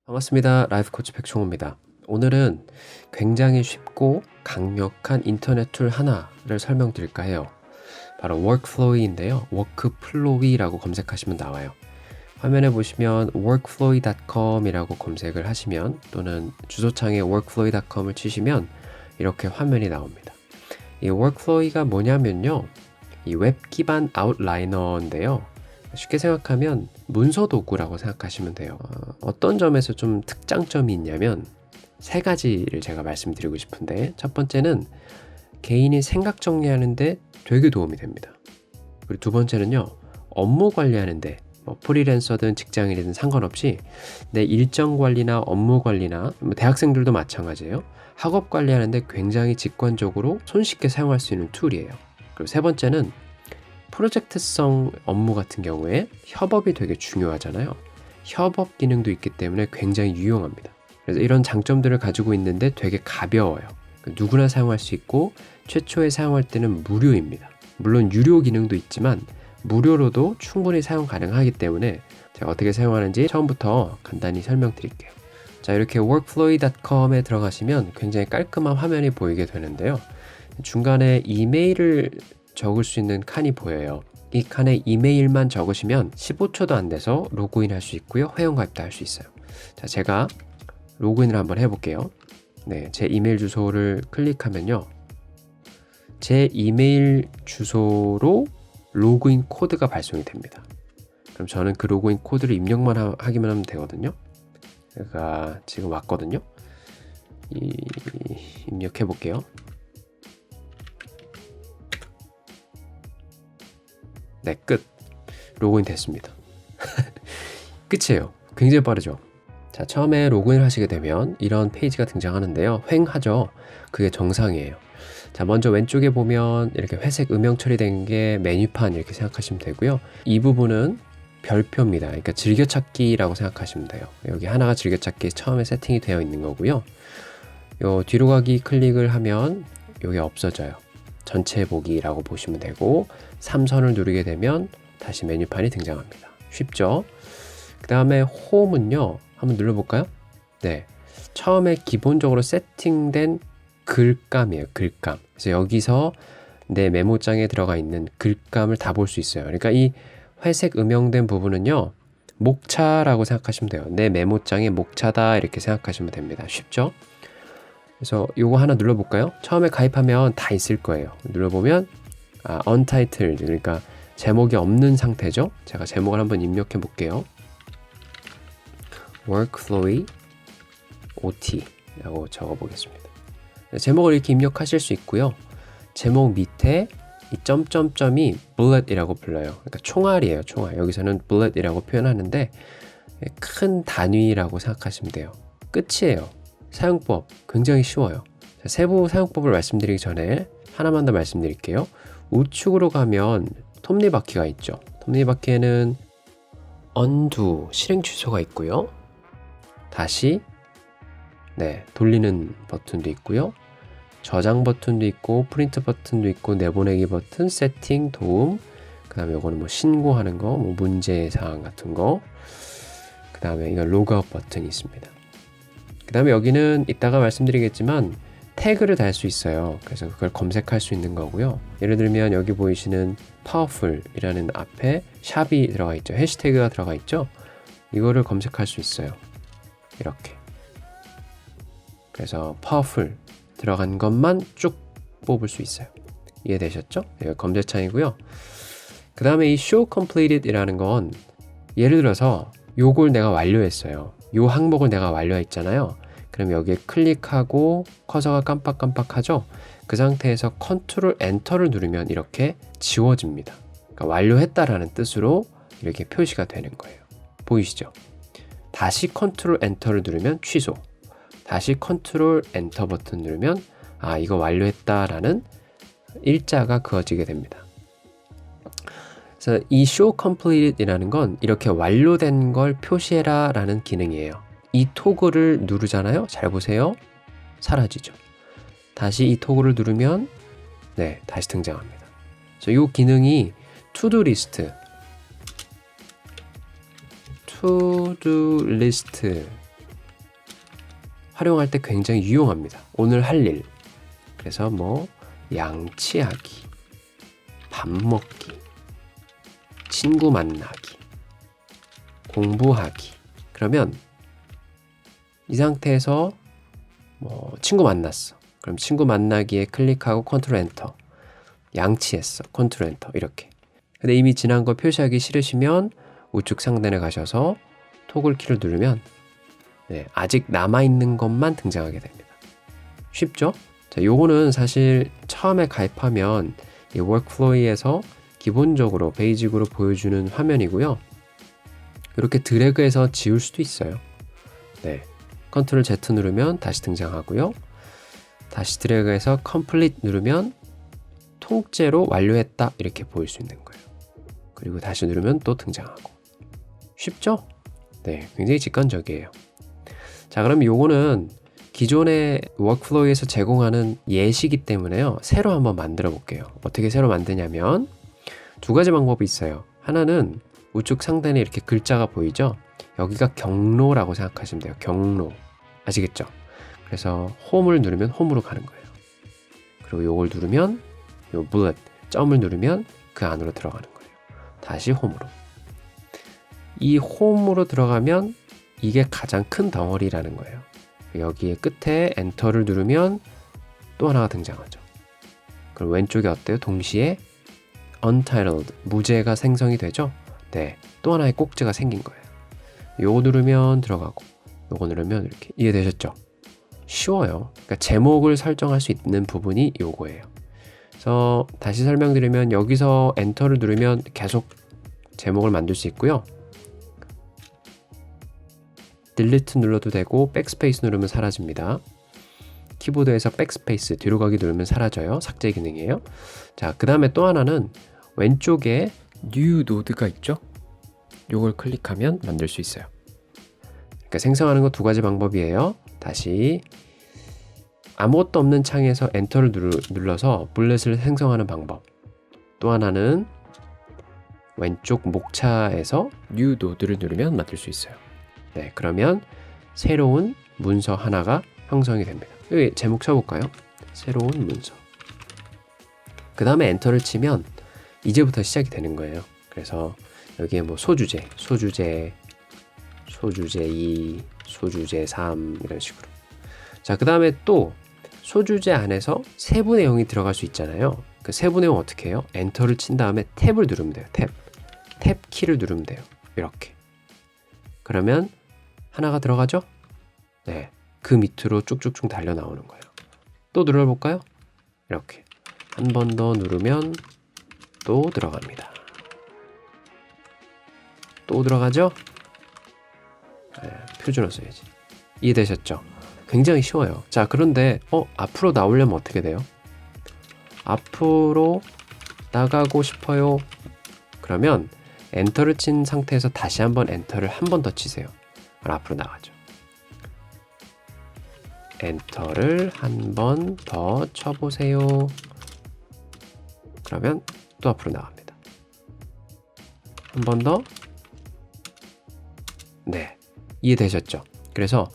반갑습니다. 라이프 코치 백종호입니다. 오늘은 굉장히 쉽고 강력한 인터넷 툴 하나를 설명드릴까 해요. 바로 workflow인데요. workflow라고 검색하시면 나와요. 화면에 보시면 workflow.com이라고 검색을 하시면 또는 주소창에 workflow.com을 치시면 이렇게 화면이 나옵니다. 이 workflow가 뭐냐면요. 이 웹 기반 아웃라이너인데요. 쉽게 생각하면 문서 도구라고 생각하시면 돼요. 어떤 점에서 좀 특장점이 있냐면 세 가지를 제가 말씀드리고 싶은데, 첫 번째는 개인이 생각 정리하는데 되게 도움이 됩니다. 그리고 두 번째는요, 업무 관리하는데 프리랜서든 직장인이든 상관없이 내 일정 관리나 업무 관리나 대학생들도 마찬가지예요. 학업 관리하는데 굉장히 직관적으로 손쉽게 사용할 수 있는 툴이에요. 그리고 세 번째는 프로젝트성 업무 같은 경우에 협업이 되게 중요하잖아요. 협업 기능도 있기 때문에 굉장히 유용합니다. 그래서 이런 장점들을 가지고 있는데 되게 가벼워요. 누구나 사용할 수 있고 최초에 사용할 때는 무료입니다. 물론 유료 기능도 있지만 무료로도 충분히 사용 가능하기 때문에 제가 어떻게 사용하는지 처음부터 간단히 설명드릴게요. 자, 이렇게 workflow.com에 들어가시면 굉장히 깔끔한 화면이 보이게 되는데요. 중간에 이메일을 적을 수 있는 칸이 보여요. 이 칸에 이메일만 적으시면 15초도 안 돼서 로그인 할 수 있고요. 회원가입도 할 수 있어요. 자, 제가 로그인을 한번 해볼게요. 네, 제 이메일 주소를 클릭하면요. 제 이메일 주소로 로그인 코드가 발송이 됩니다. 그럼 저는 그 로그인 코드를 입력만 하기만 하면 되거든요. 제가 지금 왔거든요. 입력해 볼게요. 네, 끝. 로그인 됐습니다. 끝이에요. 굉장히 빠르죠. 자, 처음에 로그인을 하시게 되면 이런 페이지가 등장하는데요. 휑하죠. 그게 정상이에요. 자, 먼저 왼쪽에 보면 이렇게 회색 음영 처리된 게 메뉴판 이렇게 생각하시면 되고요. 이 부분은 별표입니다. 그러니까 즐겨찾기라고 생각하시면 돼요. 여기 하나가 즐겨찾기 처음에 세팅이 되어 있는 거고요. 요 뒤로 가기 클릭을 하면 이게 없어져요. 전체 보기라고 보시면 되고 3선을 누르게 되면 다시 메뉴판이 등장합니다. 쉽죠? 그 다음에 홈은요. 한번 눌러볼까요? 네, 처음에 기본적으로 세팅된 글감이에요. 글감. 그래서 여기서 내 메모장에 들어가 있는 글감을 다 볼 수 있어요. 그러니까 이 회색 음영된 부분은요. 목차라고 생각하시면 돼요. 내 메모장의 목차다 이렇게 생각하시면 됩니다. 쉽죠? 그래서 요거 하나 눌러볼까요? 처음에 가입하면 다 있을 거예요. 눌러보면 untitled, 그러니까 제목이 없는 상태죠. 제가 제목을 한번 입력해 볼게요. workflow OT 라고 적어 보겠습니다. 제목을 이렇게 입력하실 수 있고요. 제목 밑에 이 점점점이 bullet이라고 불러요. 그러니까 총알이에요. 총알. 여기서는 bullet이라고 표현하는데 큰 단위라고 생각하시면 돼요. 끝이에요. 사용법 굉장히 쉬워요. 자, 세부 사용법을 말씀드리기 전에 하나만 더 말씀드릴게요. 우측으로 가면 톱니바퀴가 있죠. 톱니바퀴에는 undo 실행 취소가 있고요. 다시 돌리는 버튼도 있고요. 저장 버튼도 있고 프린트 버튼도 있고 내보내기 버튼, 세팅, 도움, 그 다음에 이거는 신고하는 거, 문제사항 같은 거, 그 다음에 이건 로그아웃 버튼이 있습니다. 그 다음에 여기는 이따가 말씀드리겠지만 태그를 달 수 있어요. 그래서 그걸 검색할 수 있는 거고요. 예를 들면 여기 보이시는 powerful이라는 앞에 샵이 들어가 있죠. 해시태그가 들어가 있죠. 이거를 검색할 수 있어요. 이렇게. 그래서 powerful 들어간 것만 쭉 뽑을 수 있어요. 이해되셨죠? 이거 검색창이고요. 그 다음에 이 show completed 이라는 건 예를 들어서 요걸 내가 완료했어요. 요 항목을 내가 완료했잖아요. 그럼 여기에 클릭하고 커서가 깜빡깜빡하죠? 그 상태에서 컨트롤 엔터를 누르면 이렇게 지워집니다. 그러니까 완료했다라는 뜻으로 이렇게 표시가 되는 거예요. 보이시죠? 다시 컨트롤 엔터를 누르면 취소. 다시 컨트롤 엔터 버튼 누르면 이거 완료했다라는 일자가 그어지게 됩니다. 그래서 이 show completed 이라는 건 이렇게 완료된 걸 표시해라 라는 기능이에요. 이 토글을 누르잖아요. 잘 보세요. 사라지죠. 다시 이 토글을 누르면 다시 등장합니다. 그래서 이 기능이 to-do 리스트 활용할 때 굉장히 유용합니다. 오늘 할 일. 그래서 뭐 양치하기, 밥 먹기, 친구 만나기, 공부하기. 그러면 이 상태에서 뭐 친구 만났어. 그럼 친구 만나기에 클릭하고 컨트롤 엔터. 양치했어. 컨트롤 엔터. 이렇게. 근데 이미 지난 거 표시하기 싫으시면 우측 상단에 가셔서 토글 키를 누르면 아직 남아있는 것만 등장하게 됩니다. 쉽죠? 자, 요거는 사실 처음에 가입하면 이 워크플로이에서 기본적으로 베이직으로 보여주는 화면이고요. 이렇게 드래그해서 지울 수도 있어요. 컨트롤 Z 누르면 다시 등장하고요. 다시 드래그해서 컴플릿 누르면 통째로 완료했다 이렇게 보일 수 있는 거예요. 그리고 다시 누르면 또 등장하고. 쉽죠? 굉장히 직관적이에요. 자, 그럼 요거는 기존의 워크플로이에서 제공하는 예시이기 때문에요. 새로 한번 만들어 볼게요. 어떻게 새로 만드냐면 두 가지 방법이 있어요. 하나는 우측 상단에 이렇게 글자가 보이죠? 여기가 경로라고 생각하시면 돼요. 경로. 아시겠죠? 그래서 홈을 누르면 홈으로 가는 거예요. 그리고 요걸 누르면 요 bullet, 점을 누르면 그 안으로 들어가는 거예요. 다시 홈으로. 이 홈으로 들어가면 이게 가장 큰 덩어리라는 거예요. 여기에 끝에 엔터를 누르면 또 하나가 등장하죠. 그럼 왼쪽에 어때요? 동시에 untitled, 무제가 생성이 되죠? 또 하나의 꼭지가 생긴 거예요. 요거 누르면 들어가고 요거 누르면 이렇게. 이해되셨죠? 쉬워요. 그러니까 제목을 설정할 수 있는 부분이 요거예요. 그래서 다시 설명드리면 여기서 엔터를 누르면 계속 제목을 만들 수 있고요. 딜리트 눌러도 되고 백스페이스 누르면 사라집니다. 키보드에서 백스페이스 뒤로 가기 누르면 사라져요. 삭제 기능이에요. 자, 그 다음에 또 하나는 왼쪽에 뉴 노드가 있죠? 요걸 클릭하면 만들 수 있어요. 그러니까 생성하는 거 두 가지 방법이에요. 다시 아무것도 없는 창에서 엔터를 눌러서 블렛을 생성하는 방법. 또 하나는 왼쪽 목차에서 뉴 노드를 누르면 만들 수 있어요. 그러면 새로운 문서 하나가 형성이 됩니다. 여기 제목 쳐볼까요? 새로운 문서. 그 다음에 엔터를 치면 이제부터 시작이 되는 거예요. 그래서 여기에 뭐 소주제 2, 소주제 3 이런 식으로. 자, 그 다음에 또 소주제 안에서 세부 내용이 들어갈 수 있잖아요. 그 세부 내용 어떻게 해요? 엔터를 친 다음에 탭을 누르면 돼요. 탭 키를 누르면 돼요. 이렇게. 그러면 하나가 들어가죠? 그 밑으로 쭉쭉쭉 달려 나오는 거예요. 또 눌러볼까요? 이렇게. 한 번 더 누르면 또 들어갑니다. 또 들어가죠? 표준어 써야지. 이해되셨죠? 굉장히 쉬워요. 자, 그런데 앞으로 나오려면 어떻게 돼요? 앞으로 나가고 싶어요. 그러면 엔터를 친 상태에서 다시 한번 엔터를 한 번 더 치세요. 그럼 앞으로 나가죠. 엔터를 한 번 더 쳐보세요. 그러면 또 앞으로 나갑니다. 한 번 더. 이해되셨죠? 그래서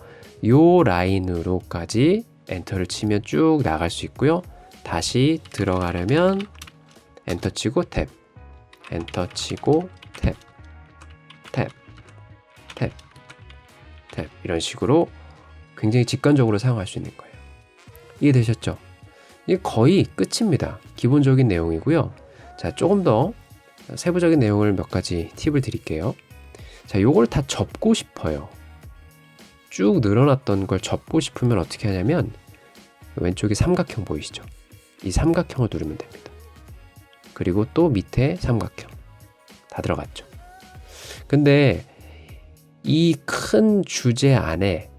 요 라인으로까지 엔터를 치면 쭉 나갈 수 있고요. 다시 들어가려면 엔터 치고 탭, 엔터 치고 탭, 탭, 탭, 탭 이런 식으로 굉장히 직관적으로 사용할 수 있는 거예요. 이해되셨죠? 이게 거의 끝입니다. 기본적인 내용이고요. 자, 조금 더 세부적인 내용을 몇 가지 팁을 드릴게요. 자, 요걸 다 접고 싶어요. 쭉 늘어났던 걸 접고 싶으면 어떻게 하냐면 왼쪽에 삼각형 보이시죠? 이 삼각형을 누르면 됩니다. 그리고 또 밑에 삼각형 다 들어갔죠. 근데 이 큰 주제 안에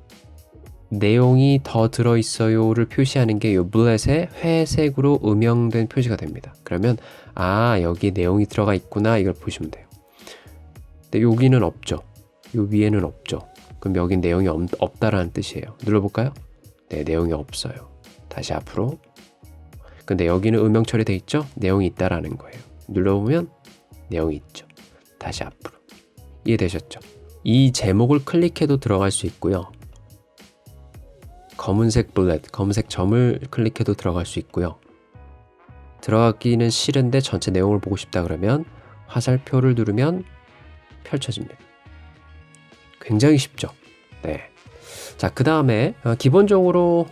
내용이 더 들어있어요를 표시하는 게 이 블렛에 회색으로 음영된 표시가 됩니다. 그러면 여기 내용이 들어가 있구나 이걸 보시면 돼요. 근데 여기는 없죠. 요 위에는 없죠. 그럼 여긴 내용이 없다라는 뜻이에요. 눌러볼까요? 내용이 없어요. 다시 앞으로. 근데 여기는 음영 처리돼 있죠? 내용이 있다라는 거예요. 눌러보면 내용이 있죠. 다시 앞으로. 이해되셨죠? 이 제목을 클릭해도 들어갈 수 있고요. 검은색 블렛, 검은색 점을 클릭해도 들어갈 수 있고요. 들어가기는 싫은데 전체 내용을 보고 싶다 그러면 화살표를 누르면 펼쳐집니다. 굉장히 쉽죠? 네. 자, 그 다음에 기본적으로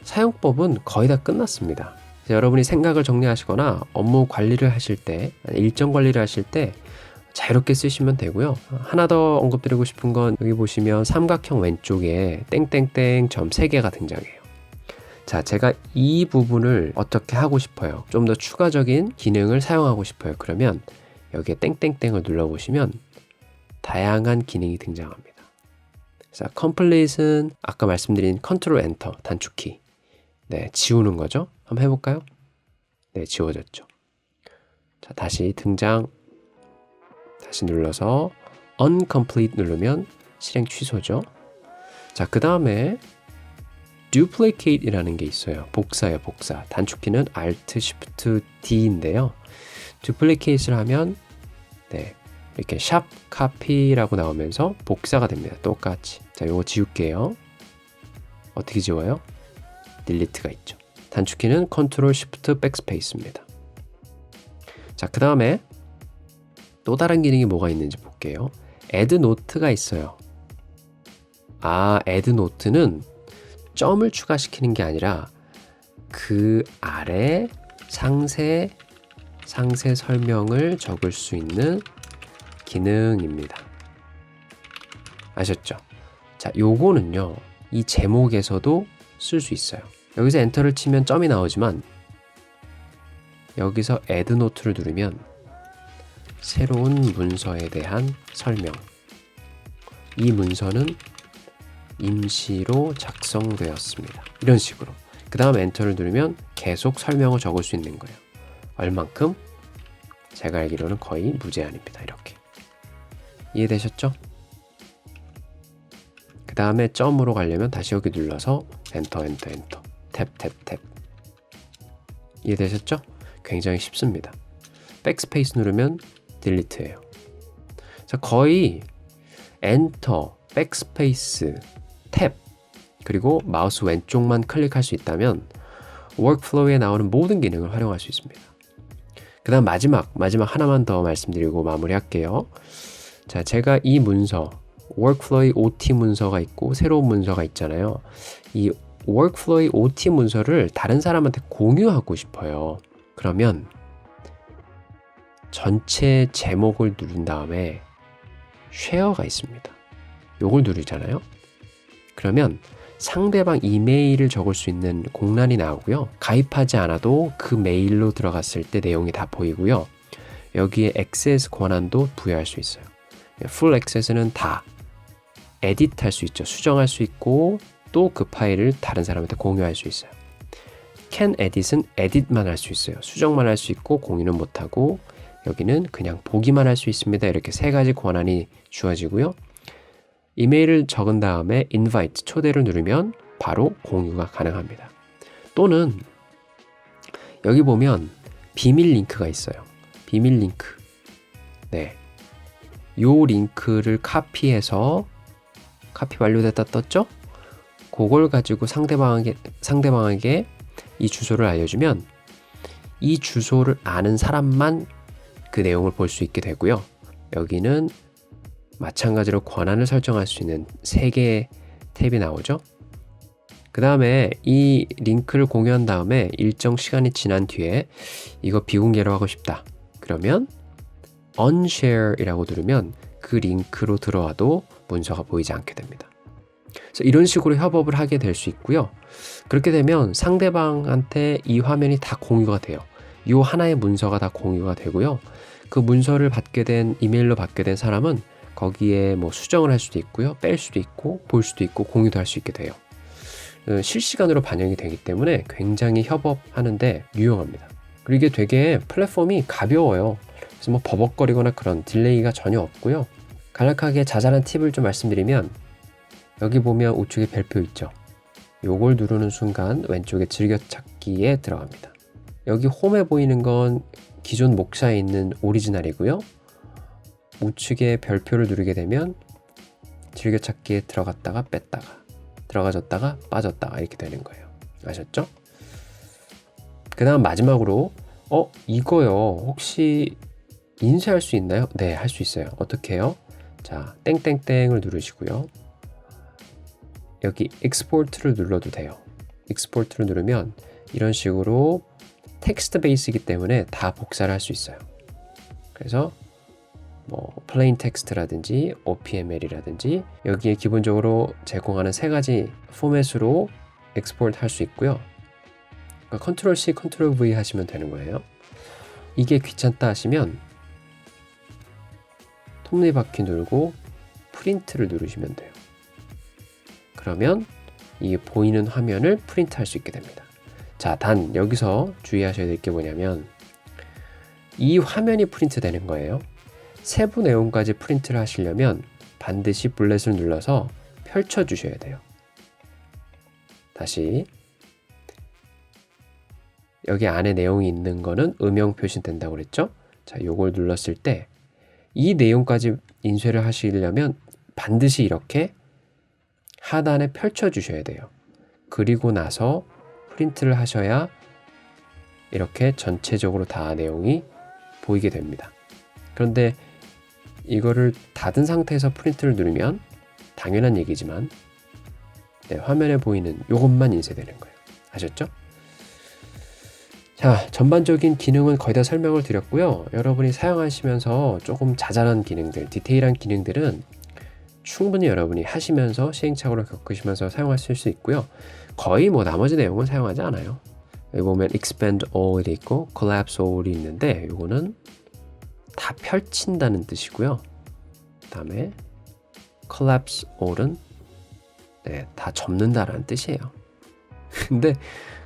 사용법은 거의 다 끝났습니다. 여러분이 생각을 정리하시거나 업무 관리를 하실 때, 일정 관리를 하실 때 자유롭게 쓰시면 되고요. 하나 더 언급드리고 싶은 건 여기 보시면 삼각형 왼쪽에 땡땡땡 점 3개가 등장해요. 자, 제가 이 부분을 어떻게 하고 싶어요? 좀 더 추가적인 기능을 사용하고 싶어요. 그러면 여기에 땡땡땡을 눌러보시면 다양한 기능이 등장합니다. 자, complete은 아까 말씀드린 컨트롤 엔터 단축키. 네, 지우는 거죠. 한번 해볼까요? 네, 지워졌죠. 자, 다시 등장. 다시 눌러서 uncomplete 누르면 실행 취소죠. 자, 그 다음에 duplicate 이라는 게 있어요. 복사예요, 복사. 단축키는 Alt, Shift, D인데요. duplicate를 하면 네, 이렇게 샵 copy라고 나오면서 복사가 됩니다. 똑같이. 자, 요거 지울게요. 어떻게 지워요? delete가 있죠. 단축키는 Ctrl, Shift, Backspace입니다. 자, 그 다음에 또 다른 기능이 뭐가 있는지 볼게요. Add Note가 있어요. Add Note는 점을 추가시키는 게 아니라 그 아래 상세 설명을 적을 수 있는 기능입니다. 아셨죠? 자, 요거는요, 이 제목에서도 쓸 수 있어요. 여기서 엔터를 치면 점이 나오지만 여기서 Add Note를 누르면 새로운 문서에 대한 설명. 이 문서는 임시로 작성되었습니다. 이런 식으로. 그 다음 엔터를 누르면 계속 설명을 적을 수 있는 거예요. 얼만큼? 제가 알기로는 거의 무제한입니다. 이렇게. 이해되셨죠? 그 다음에 점으로 가려면 다시 여기 눌러서 엔터, 탭. 이해되셨죠? 굉장히 쉽습니다. 백스페이스 누르면 딜리트예요. 자, 거의 엔터, 백스페이스, 탭, 그리고 마우스 왼쪽만 클릭할 수 있다면 워크플로우에 나오는 모든 기능을 활용할 수 있습니다. 그 다음 마지막 하나만 더 말씀드리고 마무리할게요. 자, 제가 이 문서, 워크플로우 OT 문서가 있고 새로운 문서가 있잖아요. 이 워크플로우 OT 문서를 다른 사람한테 공유하고 싶어요. 그러면 전체 제목을 누른 다음에 쉐어가 있습니다. 요걸 누르잖아요. 그러면 상대방 이메일을 적을 수 있는 공란이 나오고요. 가입하지 않아도 그 메일로 들어갔을 때 내용이 다 보이고요. 여기에 액세스 권한도 부여할 수 있어요. 풀 액세스는 다 에디트할 수 있죠. 수정할 수 있고 또 그 파일을 다른 사람한테 공유할 수 있어요. can edit은 에디트만 할 수 있어요. 수정만 할 수 있고 공유는 못하고, 여기는 그냥 보기만 할 수 있습니다. 이렇게 세 가지 권한이 주어지고요. 이메일을 적은 다음에 invite, 초대를 누르면 바로 공유가 가능합니다. 또는 여기 보면 비밀 링크가 있어요. 비밀 링크. 네. 요 링크를 카피해서 카피 완료됐다 떴죠? 그걸 가지고 상대방에게 이 주소를 알려주면 이 주소를 아는 사람만 그 내용을 볼 수 있게 되고요. 여기는 마찬가지로 권한을 설정할 수 있는 3개의 탭이 나오죠. 그 다음에 이 링크를 공유한 다음에 일정 시간이 지난 뒤에 이거 비공개로 하고 싶다. 그러면 unshare 이라고 누르면 그 링크로 들어와도 문서가 보이지 않게 됩니다. 그래서 이런 식으로 협업을 하게 될 수 있고요. 그렇게 되면 상대방한테 이 화면이 다 공유가 돼요. 이 하나의 문서가 다 공유가 되고요. 그 문서를 이메일로 받게 된 사람은 거기에 뭐 수정을 할 수도 있고요. 뺄 수도 있고 볼 수도 있고 공유도 할 수 있게 돼요. 실시간으로 반영이 되기 때문에 굉장히 협업하는데 유용합니다. 그리고 이게 되게 플랫폼이 가벼워요. 그래서 뭐 버벅거리거나 그런 딜레이가 전혀 없고요. 간략하게 자잘한 팁을 좀 말씀드리면, 여기 보면 우측에 별표 있죠. 요걸 누르는 순간 왼쪽에 즐겨찾기에 들어갑니다. 여기 홈에 보이는 건 기존 목차에 있는 오리지널이고요. 우측에 별표를 누르게 되면 즐겨찾기에 들어갔다가 뺐다가 들어가졌다가 빠졌다가 이렇게 되는 거예요. 아셨죠? 그 다음 마지막으로 이거요 혹시 인쇄할 수 있나요? 네, 할 수 있어요. 어떻게 해요? 자, 땡땡땡을 누르시고요. 여기 Export를 눌러도 돼요. Export를 누르면 이런 식으로 텍스트 베이스이기 때문에 다 복사를 할 수 있어요. 그래서 뭐 plain 텍스트라든지 OPML이라든지 여기에 기본적으로 제공하는 세 가지 포맷으로 엑스포트 할 수 있고요. 그러니까 컨트롤 C, 컨트롤 V 하시면 되는 거예요. 이게 귀찮다 하시면 톱니바퀴 누르고 프린트를 누르시면 돼요. 그러면 이 보이는 화면을 프린트 할 수 있게 됩니다. 자, 단 여기서 주의하셔야 될 게 뭐냐면 이 화면이 프린트 되는 거예요. 세부 내용까지 프린트를 하시려면 반드시 블렛을 눌러서 펼쳐 주셔야 돼요. 다시 여기 안에 내용이 있는 거는 음영 표시된다고 그랬죠? 자, 요걸 눌렀을 때 이 내용까지 인쇄를 하시려면 반드시 이렇게 하단에 펼쳐 주셔야 돼요. 그리고 나서 프린트를 하셔야 이렇게 전체적으로 다 내용이 보이게 됩니다. 그런데 이거를 닫은 상태에서 프린트를 누르면 당연한 얘기지만 화면에 보이는 이것만 인쇄되는 거예요. 아셨죠? 자, 전반적인 기능은 거의 다 설명을 드렸고요. 여러분이 사용하시면서 조금 자잘한 기능들, 디테일한 기능들은 충분히 여러분이 하시면서 시행착오를 겪으시면서 사용하실 수 있고요. 거의 뭐 나머지 내용은 사용하지 않아요. 여기 보면 expand all이 있고 collapse all이 있는데 요거는 다 펼친다는 뜻이고요. 그 다음에 collapse all은 다 접는다라는 뜻이에요. 근데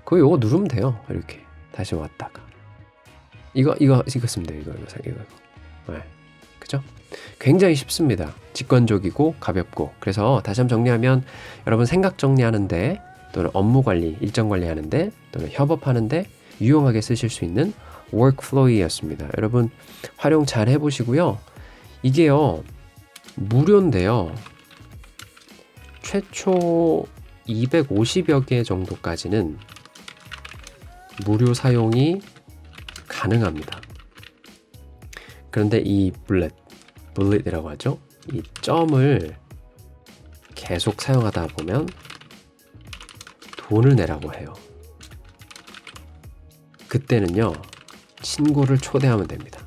그거 요거 누르면 돼요. 이렇게 다시 왔다가 이거 쓰면 돼요. 이거. 네. 그죠? 굉장히 쉽습니다. 직관적이고 가볍고. 그래서 다시 한번 정리하면 여러분 생각 정리하는데 또는 업무 관리, 일정 관리하는데 또는 협업하는데 유용하게 쓰실 수 있는 workflow이었습니다. 여러분 활용 잘 해보시고요. 이게요 무료인데요. 최초 250여 개 정도까지는 무료 사용이 가능합니다. 그런데 이 bullet이라고 하죠. 이 점을 계속 사용하다 보면 돈을 내라고 해요. 그때는요, 친구를 초대하면 됩니다.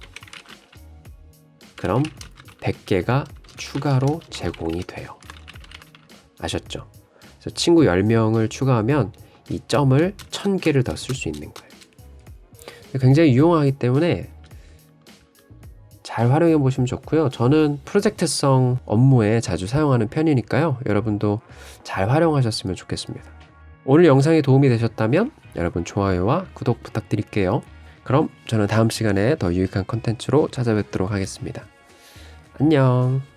그럼 100개가 추가로 제공이 돼요. 아셨죠? 그래서 친구 10명을 추가하면 이 점을 1000개를 더 쓸 수 있는 거예요. 굉장히 유용하기 때문에 잘 활용해 보시면 좋고요. 저는 프로젝트성 업무에 자주 사용하는 편이니까요. 여러분도 잘 활용하셨으면 좋겠습니다. 오늘 영상이 도움이 되셨다면 여러분 좋아요와 구독 부탁드릴게요. 그럼 저는 다음 시간에 더 유익한 컨텐츠로 찾아뵙도록 하겠습니다. 안녕.